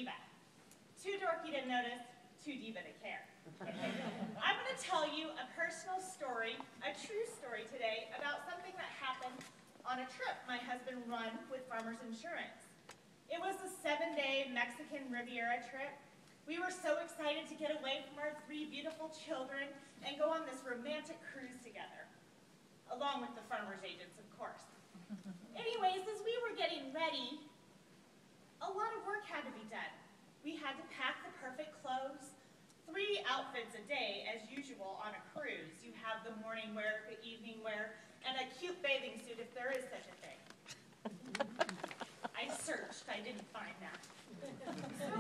diva. Too dorky to notice, too diva to care. I'm going to tell you a personal story, a true story today, about something that happened on a trip my husband run with Farmers Insurance. It was a 7-day Mexican Riviera trip. We were so excited to get away from our 3 beautiful children and go on this romantic cruise together, along with the farmers agents, of course. Anyways, as we were getting ready, a lot of work had to be done. We had to pack the perfect clothes, 3 outfits a day, as usual on a cruise. You have the morning wear, the evening wear, and a cute bathing suit if there is such a thing. I searched, I didn't find that. So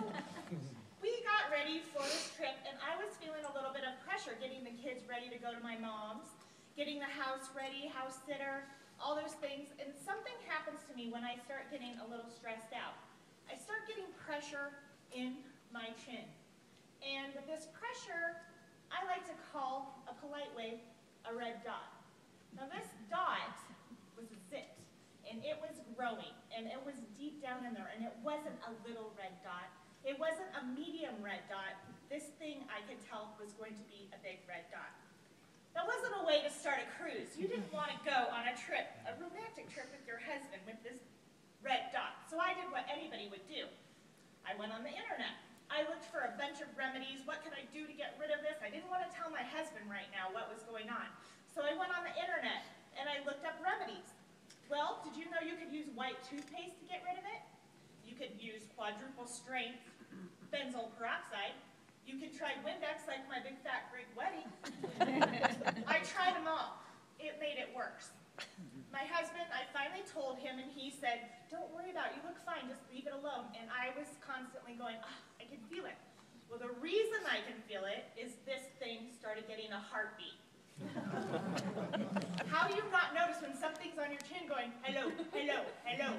we got ready for this trip, and I was feeling a little bit of pressure getting the kids ready to go to my mom's, getting the house ready, house sitter, all those things, and something happens to me when I start getting a little stressed out. I start getting pressure in my chin. And this pressure, I like to call, a polite way, a red dot. Now this dot was a zit, and it was growing, and it was deep down in there, and it wasn't a little red dot. It wasn't a medium red dot. This thing, I could tell, was going to be a big red dot. That wasn't a way to start a cruise. You didn't want to go on a trip, a romantic trip with your husband with this red dot. So I did what anybody would do. I went on the internet. I looked for a bunch of remedies. What could I do to get rid of this? I didn't want to tell my husband right now what was going on. So I went on the internet and I looked up remedies. Well, did you know you could use white toothpaste to get rid of it? You could use quadruple strength benzoyl peroxide. You could try Windex like my big fat Greek wedding. I tried them all. It made it worse. My husband, I finally told him, and he said, "Don't worry about it, you look fine, just leave it alone." And I was constantly going, I can feel it. Well, the reason I can feel it is this thing started getting a heartbeat. How do you not notice when something's on your chin going, hello, hello, hello?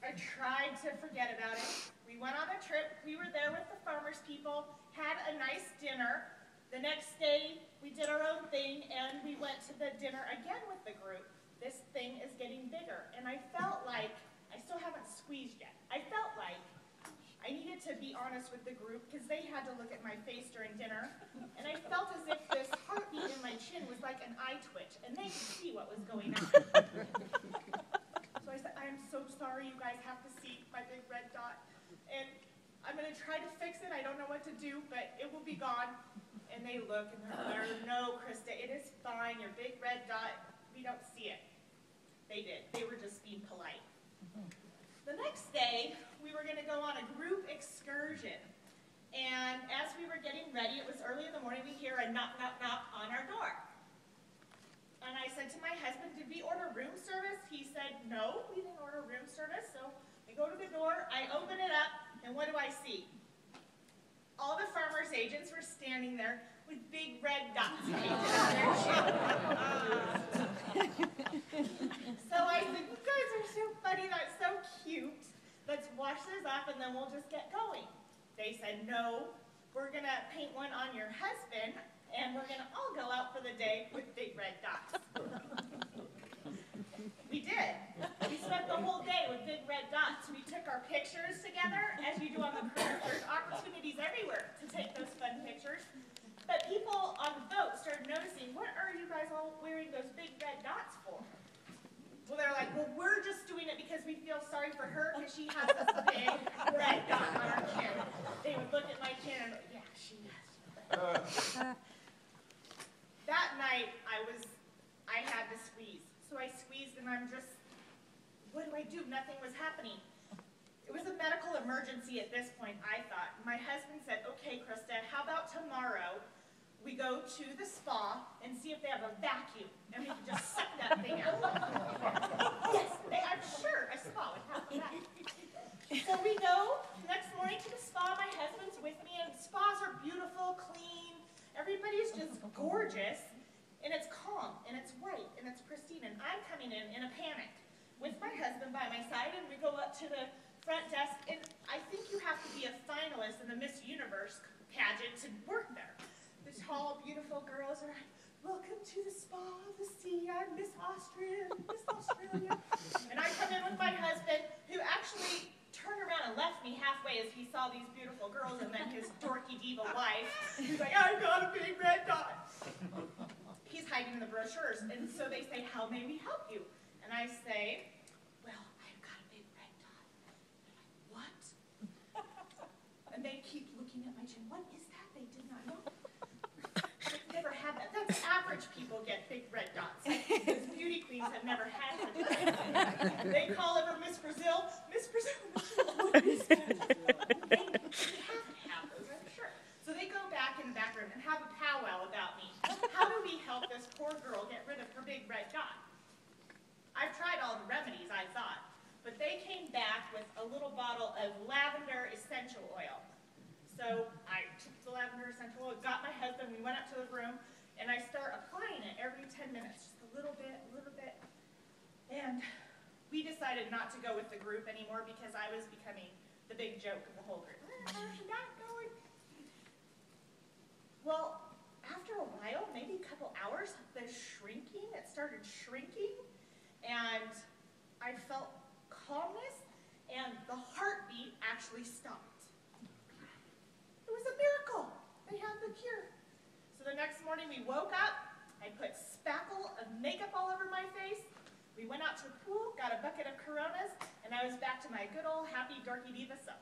I tried to forget about it. We went on a trip, we were there with the farmers people, had a nice dinner. The next day, we did our own thing, and we went to the dinner again with the group. This thing is getting bigger, and I felt like, I still haven't squeezed yet, I felt like I needed to be honest with the group, because they had to look at my face during dinner, and I felt as if this heartbeat in my chin was like an eye twitch, and they could see what was going on. So I said, "I'm so sorry, you guys have to see my big red dot, and I'm going to try to fix it. I don't know what to do, but it will be gone." And they look, and they're like, "No, Krista, it is fine. Your big red dot, we don't see it." They did. They were just being polite. The next day, we were going to go on a group excursion. And as we were getting ready, it was early in the morning, we hear a knock, knock, knock on our door. And I said to my husband, "Did we order room service?" He said, "No, we didn't order room service." So I go to the door, I open it up, and what do I see? All the farmers agents were standing there with big red dots painted on their chin. So I said, "You guys are so funny, that's so cute. Let's wash this off and then we'll just get going." They said, "No, we're going to paint one on your husband and we're going to all go out for the day with big red dots." We did. We spent the whole day with big red dots. We took our pictures together, as you do on the cruise. There's opportunities everywhere to take those fun pictures. But people on the boat started noticing, "What are you guys all wearing those big red dots for?" Well, they're like, "Well, we're just doing it because we feel sorry for her because she has this big red dot on her chin." They would look at my chin and, "Yeah, she has." That night, I had to squeeze. So I squeezed, and I'm just, what do I do? Nothing was happening. It was a medical emergency at this point, I thought. My husband said, "Okay, Krista, how about tomorrow we go to the spa and see if they have a vacuum, and we can just suck that thing out." Yes, I'm sure a spa would have a vacuum. So we go the next morning to the spa. My husband's with me, and spas are beautiful, clean. Everybody's just gorgeous. And it's calm, and it's white, and it's pristine, and I'm coming in a panic with my husband by my side, and we go up to the front desk, and I think you have to be a finalist in the Miss Universe pageant to work there. The tall, beautiful girls are like, "Welcome to the spa of the sea, I'm Miss Australia. And I come in with my husband, who actually turned around and of left me halfway as he saw these beautiful girls and then his dorky diva wife. He's like, I've got a big red dot. He's hiding in the brochures, and so they say, how may we help you? And I say, well, I've got a big red dot. They're like, what? And they keep looking at my chin. What is that? They did not know. I've never had that. That's average people get big red dots. These beauty queens have never had such a thing. They call over Miss Brazil. Miss Brazil, what is that? They have to have those, I'm sure. So they go back in the back room and have a powwow about me. How do we help this poor girl get rid of her big red dot? I've tried all the remedies, I thought, but they came back with a little bottle of lavender essential oil. So I took the lavender essential oil, got my husband, we went up to the room, and I start applying it every 10 minutes, just a little bit, a little bit. And we decided not to go with the group anymore because I was becoming the big joke of the whole group. Not going. Well, after a while, maybe a couple hours, the shrinking, it started shrinking, and I felt calmness, and the heartbeat actually stopped. It was a miracle. They had the cure. So the next morning we woke up, I put spackle of makeup all over my face, we went out to the pool, got a bucket of Coronas, and I was back to my good old happy dorky diva self.